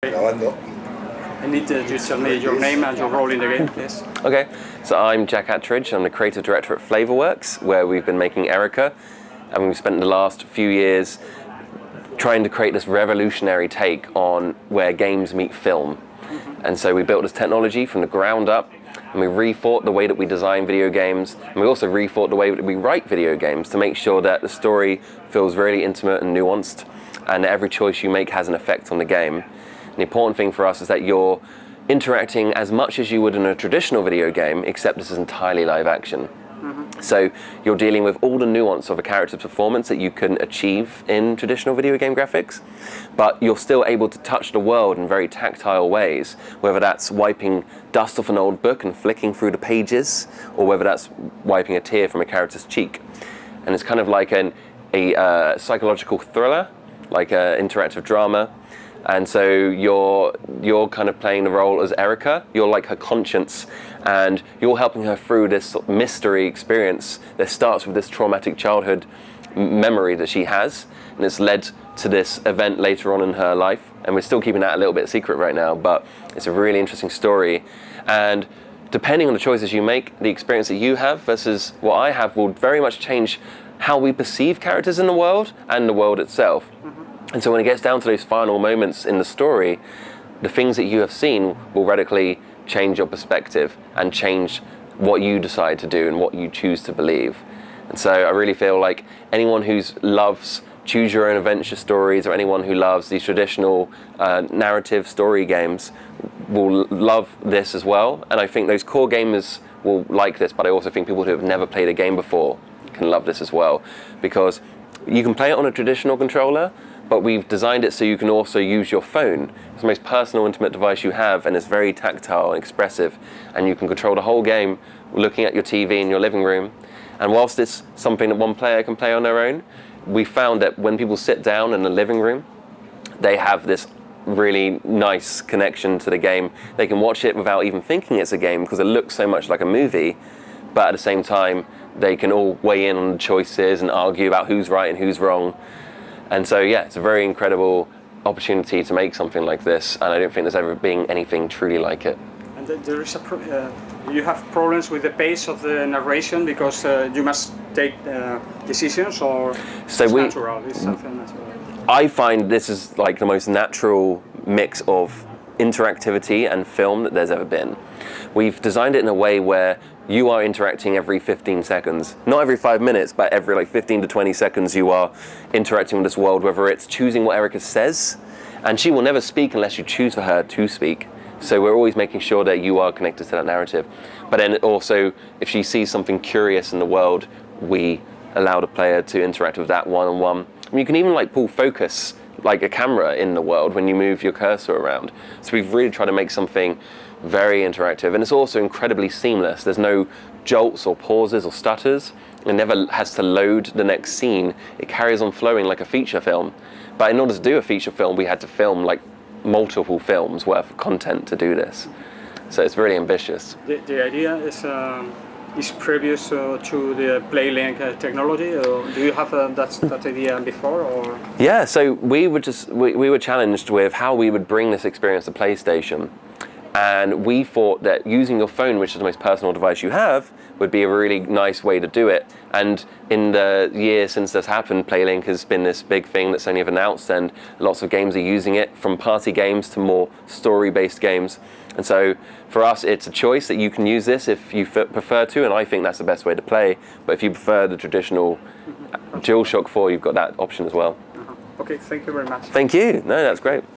Grabando. I need you to tell me your name and your role in the game, please. Okay, so I'm Jack Attridge. I'm the creative director at Flavorworks, where we've been making Erica, and we've spent the last few years trying to create this revolutionary take on where games meet film. And so we built this technology from the ground up, and we rethought the way that we design video games, and we also rethought the way that we write video games to make sure that the story feels really intimate and nuanced, and that every choice you make has an effect on the game. The important thing for us is that you're interacting as much as you would in a traditional video game, except this is entirely live action. So you're dealing with all the nuance of a character's performance that you couldn't achieve in traditional video game graphics, but you're still able to touch the world in very tactile ways, whether that's wiping dust off an old book and flicking through the pages, or whether that's wiping a tear from a character's cheek. And it's kind of like a psychological thriller, like an interactive drama. And so you're kind of playing the role as Erica. You're like her conscience, and you're helping her through this sort of mystery experience that starts with this traumatic childhood memory that she has, and it's led to this event later on in her life. And we're still keeping that a little bit secret right now, but it's a really interesting story. And depending on the choices you make, the experience that you have versus what I have will very much change how we perceive characters in the world and the world itself. And so when it gets down to those final moments in the story, the things that you have seen will radically change your perspective and change what you decide to do and what you choose to believe. And so I really feel like anyone who loves choose your own adventure stories, or anyone who loves these traditional narrative story games will love this as well. And I think those core gamers will like this, but I also think people who have never played a game before can love this as well, because you can play it on a traditional controller, but we've designed it so you can also use your phone. It's the most personal, intimate device you have, and it's very tactile and expressive, and you can control the whole game looking at your TV in your living room. And whilst it's something that one player can play on their own, we found that when people sit down in the living room, they have this really nice connection to the game. They can watch it without even thinking it's a game because it looks so much like a movie, but at the same time, they can all weigh in on the choices and argue about who's right and who's wrong. And so, yeah, it's a very incredible opportunity to make something like this, and I don't think there's ever been anything truly like it. And there is you have problems with the pace of the narration because you must take decisions, or so it's natural? It's something natural. I find this is like the most natural mix of interactivity and film that there's ever been. We've designed it in a way where you are interacting every 15 seconds. Not every 5 minutes, but every like 15 to 20 seconds you are interacting with this world, whether it's choosing what Erica says, and she will never speak unless you choose for her to speak. So we're always making sure that you are connected to that narrative. But then also, if she sees something curious in the world, we allow the player to interact with that one-on-one. And you can even like pull focus, like a camera in the world when you move your cursor around. So we've really tried to make something very interactive, and it's also incredibly seamless. There's no jolts or pauses or stutters. It never has to load the next scene. It carries on flowing like a feature film. But in order to do a feature film, we had to film like multiple films worth of content to do this. So it's really ambitious. The idea is previous to the PlayLink technology, or do you have that idea before? Or? Yeah, so we were challenged with how we would bring this experience to PlayStation. And we thought that using your phone, which is the most personal device you have, would be a really nice way to do it. And in the year since this happened, PlayLink has been this big thing that Sony have announced, and lots of games are using it, from party games to more story-based games. And so for us, it's a choice that you can use this if you prefer to, and I think that's the best way to play. But if you prefer the traditional DualShock 4, you've got that option as well. Okay, thank you very much. Thank you. No, that's great.